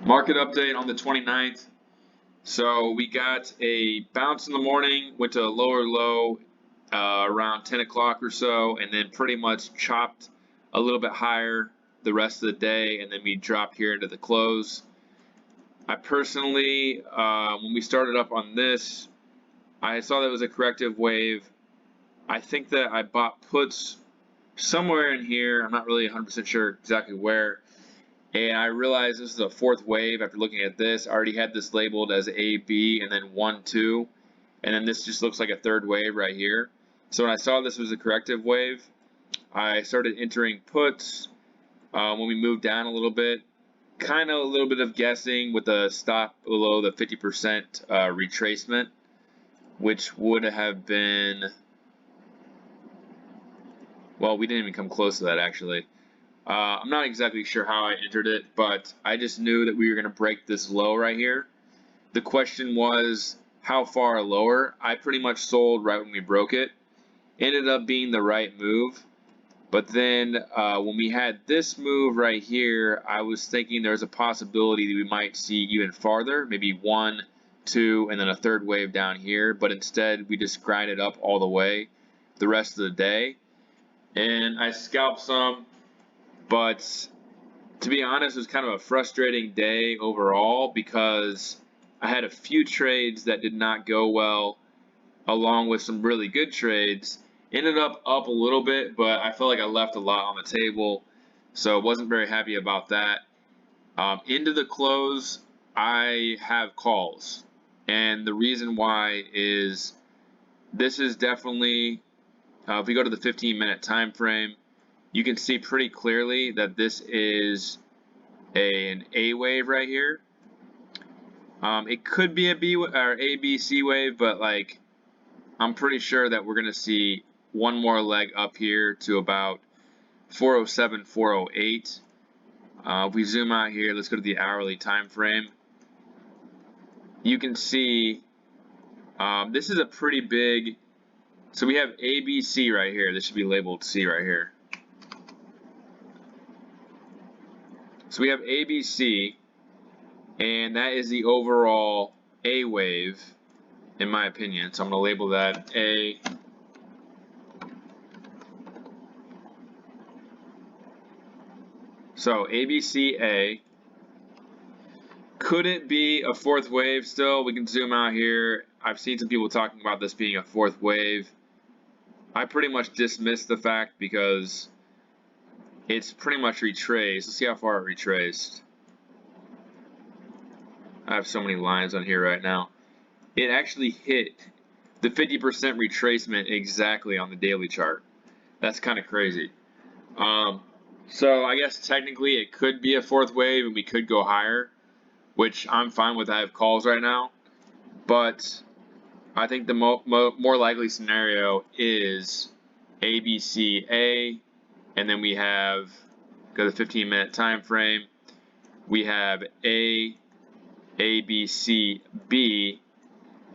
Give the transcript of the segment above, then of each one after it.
Market update on the 29th. So we got a bounce in the morning, went to a lower low around 10 o'clock or so, and then pretty much chopped a little bit higher the rest of the day, and then we dropped here into the close. I personally, when we started up on this, I saw that it was a corrective wave. I think that I bought puts somewhere in here. I'm not really 100% sure exactly where. And I realized this is a fourth wave after looking at this. I already had this labeled as A, B, and then 1, 2. And then this just looks like a third wave right here. So when I saw this was a corrective wave, I started entering puts when we moved down a little bit. Kind of a little bit of guessing with a stop below the 50% retracement, which would have been, well, we didn't even come close to that actually. I'm not exactly sure how I entered it, but I just knew that we were going to break this low right here. The question was how far lower. I pretty much sold right when we broke it. Ended up being the right move. But then when we had this move right here, I was thinking there's a possibility that we might see even farther, maybe 1, 2, and then a third wave down here. But instead, we just grinded up all the way the rest of the day. And I scalped some. But to be honest, it was kind of a frustrating day overall because I had a few trades that did not go well, along with some really good trades. Ended up a little bit, but I felt like I left a lot on the table, so wasn't very happy about that. Into the close, I have calls, and the reason why is this is definitely, if we go to the 15-minute time frame, you can see pretty clearly that this is an A wave right here. It could be a B or ABC wave, but like I'm pretty sure that we're gonna see one more leg up here to about 407, 408. If we zoom out here, let's go to the hourly time frame. You can see this is a pretty big. So we have ABC right here. This should be labeled C right here. So we have ABC, and that is the overall A wave, in my opinion. So I'm going to label that A. So ABCA. Could it be a fourth wave still? We can zoom out here. I've seen some people talking about this being a fourth wave. I pretty much dismissed the fact because it's pretty much retraced. Let's see how far it retraced. I have so many lines on here right now. It actually hit the 50% retracement exactly on the daily chart. That's kind of crazy. So I guess technically it could be a fourth wave and we could go higher, which I'm fine with. I have calls right now. But I think the more likely scenario is ABCA, and then we have, go to the 15-minute time frame, we have ABCB,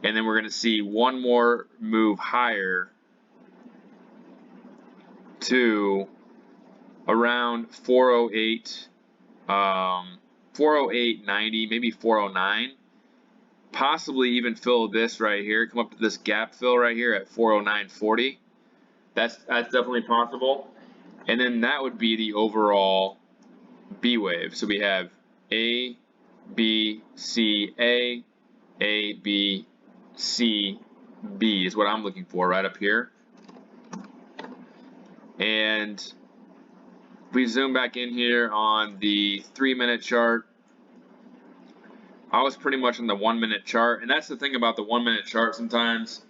and then we're going to see one more move higher to around 408, 408.90, maybe 409. Possibly even fill this right here, come up to this gap fill right here at 409.40. That's definitely possible. And then that would be the overall B wave. So we have A, B, C, A, B, C, B is what I'm looking for right up here. And if we zoom back in here on the 3-minute chart, I was pretty much on the 1-minute chart, and that's the thing about the 1-minute chart. Sometimes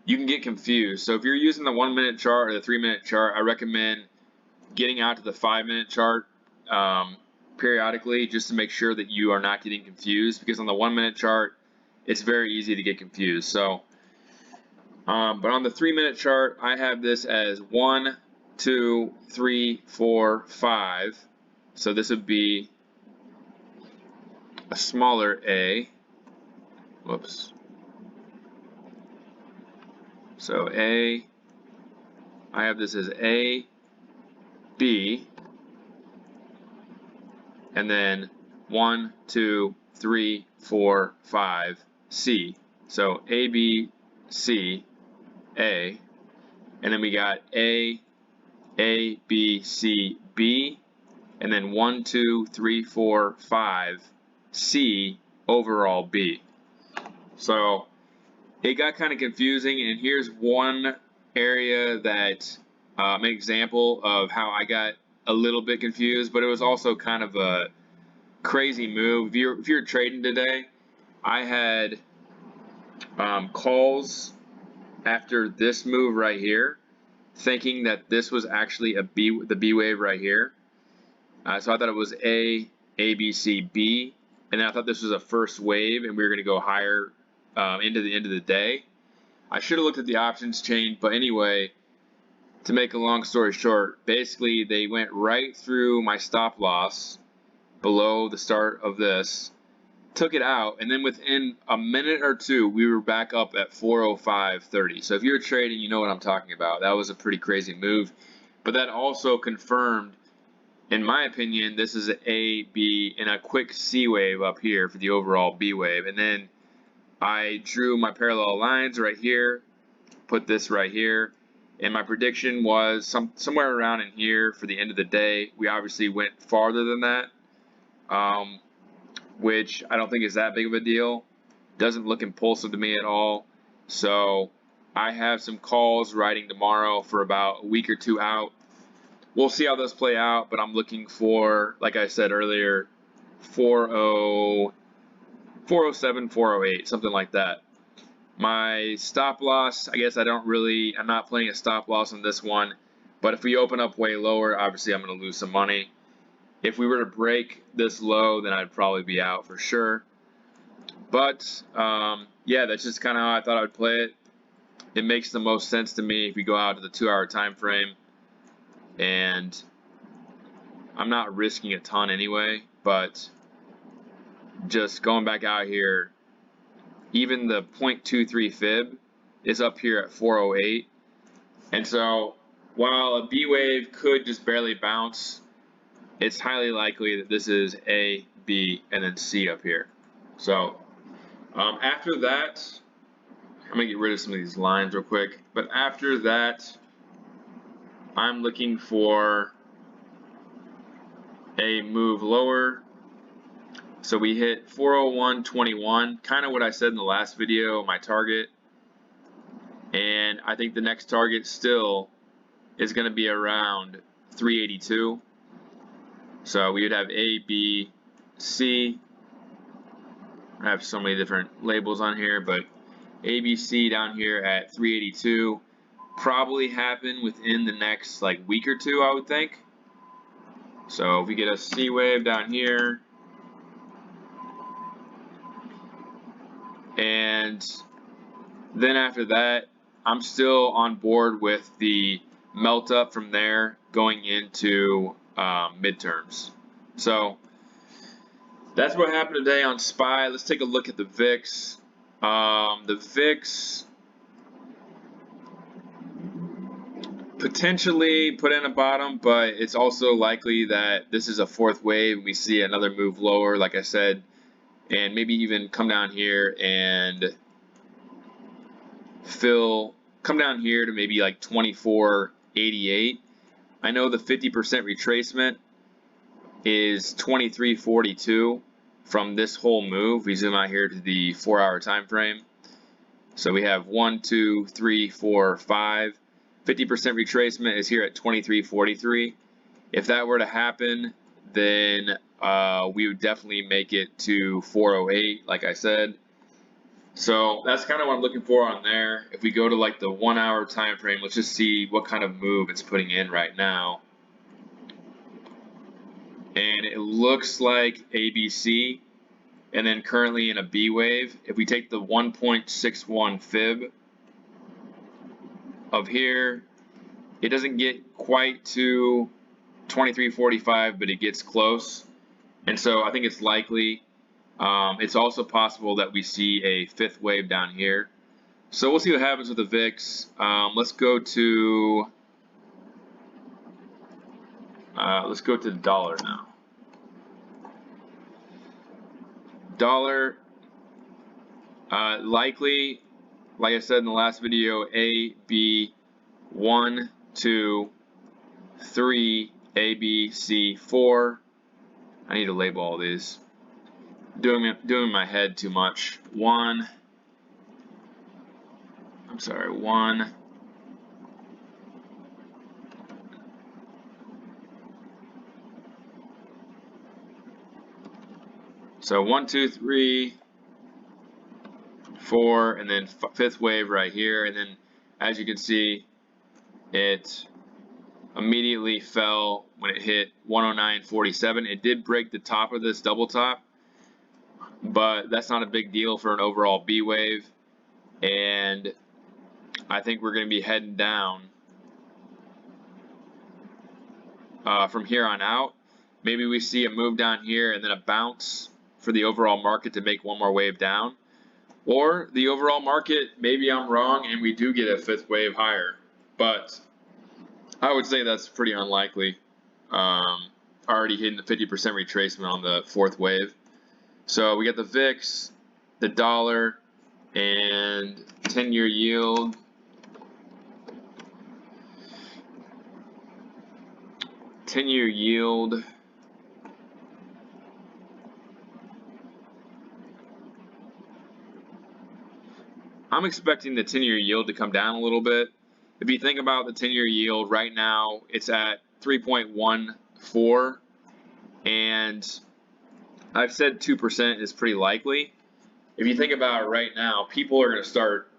you can get confused. So if you're using the 1-minute chart or the 3-minute chart, I recommend getting out to the 5-minute chart periodically just to make sure that you are not getting confused, because on the 1-minute chart it's very easy to get confused. So but on the 3-minute chart, I have this as 1, 2, 3, 4, 5. So this would be a smaller A. Whoops. So A, I have this as A, B, and then 1, 2, 3, 4, 5, C. So A, B, C, A, and then we got A, B, C, B, and then 1, 2, 3, 4, 5, C, overall B. So it got kind of confusing, and here's one area that an example of how I got a little bit confused, but it was also kind of a crazy move. If you're trading today, I had calls after this move right here, thinking that this was actually the B wave right here. So I thought it was A, B, C, B, and then I thought this was a first wave, and we were going to go higher into the end of the day. I should have looked at the options chain, but anyway, to make a long story short, basically they went right through my stop loss below the start of this, took it out, and then within a minute or two, we were back up at 405.30. So if you're trading, you know what I'm talking about. That was a pretty crazy move, but that also confirmed, in my opinion, this is an A, B, and a quick C wave up here for the overall B wave. And then I drew my parallel lines right here, put this right here, and my prediction was somewhere around in here for the end of the day. We obviously went farther than that, which I don't think is that big of a deal. Doesn't look impulsive to me at all. So I have some calls writing tomorrow for about a week or two out. We'll see how those play out, but I'm looking for, like I said earlier, 407, 408, something like that. My stop loss, I guess I'm not playing a stop loss on this one, but if we open up way lower, obviously I'm going to lose some money. If we were to break this low, then I'd probably be out for sure. But yeah, that's just kind of how I thought I would play it. It makes the most sense to me if you go out to the 2-hour time frame, and I'm not risking a ton anyway, but just going back out here, even the 0.23 fib is up here at 408. And so while a B wave could just barely bounce, it's highly likely that this is A, B, and then C up here. So after that, I'm going to get rid of some of these lines real quick. But after that, I'm looking for a move lower. So we hit 401.21, kind of what I said in the last video, my target. And I think the next target still is going to be around 382. So we would have A, B, C. I have so many different labels on here, but A, B, C down here at 382 probably happen within the next like week or two, I would think. So if we get a C wave down here, and then after that, I'm still on board with the melt up from there going into midterms. So that's what happened today on SPY. Let's take a look at the VIX. The VIX potentially put in a bottom, but it's also likely that this is a fourth wave. We see another move lower, like I said, and maybe even come down here and come down here to maybe like 24.88. I know the 50% retracement is 23.42 from this whole move. We zoom out here to the 4-hour time frame. So we have 1, 2, 3, 4, 5. 50% retracement is here at 23.43. If that were to happen, then we would definitely make it to 408, like I said. So that's kind of what I'm looking for on there. If we go to like the 1-hour time frame, let's just see what kind of move it's putting in right now. And it looks like ABC, and then currently in a B wave. If we take the 1.61 fib of here, it doesn't get quite to 23.45, but it gets close. And so I think it's likely. It's also possible that we see a fifth wave down here. So we'll see what happens with the VIX. Let's go to the dollar now. Dollar, likely, like I said in the last video, A, B, 1, 2, 3, A, B, C, 4. I need to label all these. Doing my head too much. 1. I'm sorry, 1. So 1, 2, 3, 4, and then fifth wave right here. And then, as you can see, it immediately fell when it hit 109.47. It did break the top of this double top, but that's not a big deal for an overall B wave. And I think we're going to be heading down from here on out. Maybe we see a move down here and then a bounce for the overall market to make one more wave down. Or the overall market, maybe I'm wrong and we do get a fifth wave higher. But I would say that's pretty unlikely. Already hitting the 50% retracement on the fourth wave. So we got the VIX, the dollar, and 10-year yield. 10-year yield. I'm expecting the 10-year yield to come down a little bit. If you think about the 10-year yield right now, it's at 3.14, and I've said 2% is pretty likely. If you think about it right now, people are going to start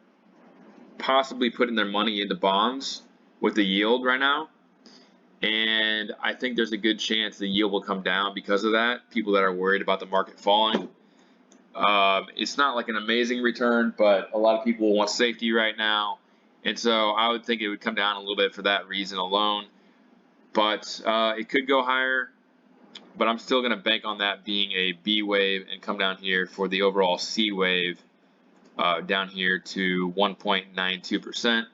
possibly putting their money into bonds with the yield right now. And I think there's a good chance the yield will come down because of that. People that are worried about the market falling. It's not like an amazing return, but a lot of people want safety right now. And so I would think it would come down a little bit for that reason alone. But it could go higher. But I'm still going to bank on that being a B wave and come down here for the overall C wave down here to 1.92%.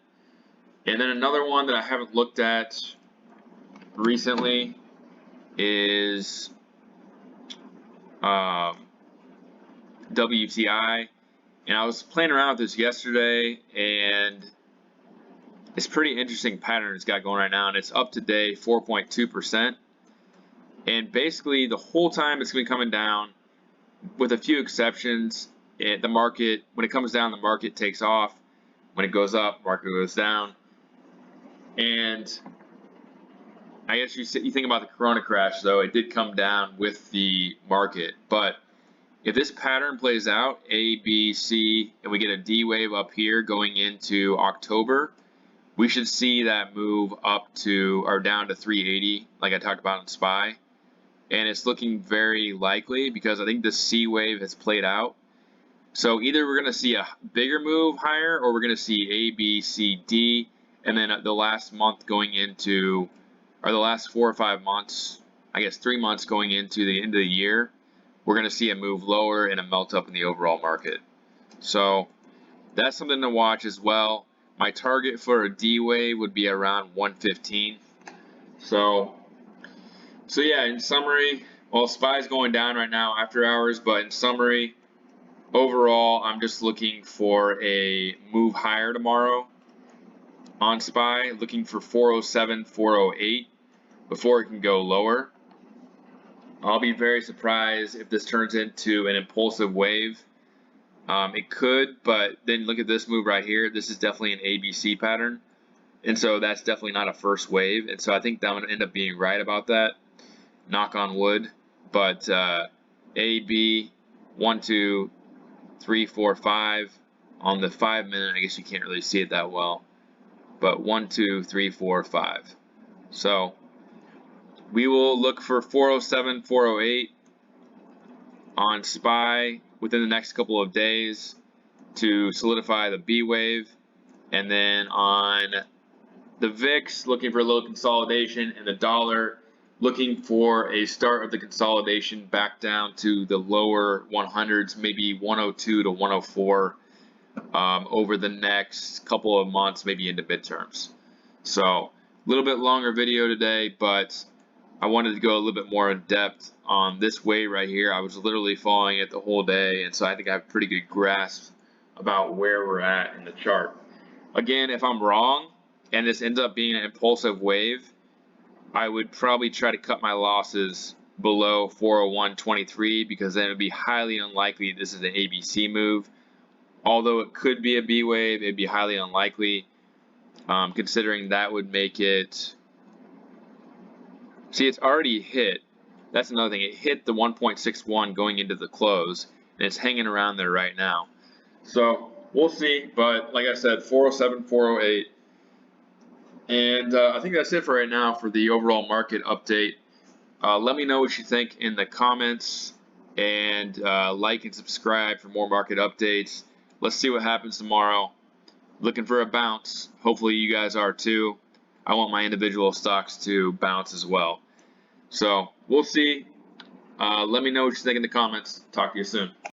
And then another one that I haven't looked at recently is WTI, and I was playing around with this yesterday, and it's pretty interesting pattern it's got going right now, and it's up today 4.2%, and basically the whole time it's been coming down, with a few exceptions. The market, when it comes down, the market takes off. When it goes up, market goes down. And I guess you think about the Corona crash, though, it did come down with the market. But if this pattern plays out, A, B, C, and we get a D wave up here going into October, we should see that move up to or down to 380, like I talked about in SPY. And it's looking very likely because I think the C wave has played out. So either we're going to see a bigger move higher, or we're going to see A, B, C, D, and then the last month going into, or the last 4 or 5 months, I guess 3 months going into the end of the year, we're going to see a move lower and a melt up in the overall market. So that's something to watch as well. My target for a D wave would be around 115. So yeah, in summary, well, SPY is going down right now after hours, but in summary, overall, I'm just looking for a move higher tomorrow on SPY, looking for 407, 408 before it can go lower. I'll be very surprised if this turns into an impulsive wave. It could, but then look at this move right here. This is definitely an ABC pattern, and so that's definitely not a first wave. And so I think that I'm going to end up being right about that. Knock on wood. But A, B, 1, 2, 3, 4, 5 on the 5 minute. I guess you can't really see it that well, but 1, 2, 3, 4, 5. So we will look for 407, 408 on SPY within the next couple of days to solidify the B wave, and then on the VIX looking for a little consolidation, and the dollar looking for a start of the consolidation back down to the lower 100s, maybe 102 to 104 over the next couple of months, maybe into midterms. So a little bit longer video today, but I wanted to go a little bit more in depth on this wave right here. I was literally following it the whole day, and so I think I have a pretty good grasp about where we're at in the chart. Again, if I'm wrong and this ends up being an impulsive wave, I would probably try to cut my losses below 401.23 because then it would be highly unlikely this is an ABC move. Although it could be a B wave, it'd be highly unlikely, considering that would make it. See, it's already hit. That's another thing. It hit the 1.61 going into the close, and it's hanging around there right now. So we'll see. But like I said, 407, 408. And I think that's it for right now for the overall market update. Let me know what you think in the comments, and like and subscribe for more market updates. Let's see what happens tomorrow. Looking for a bounce. Hopefully you guys are too. I want my individual stocks to bounce as well. So we'll see. Let me know what you think in the comments. Talk to you soon.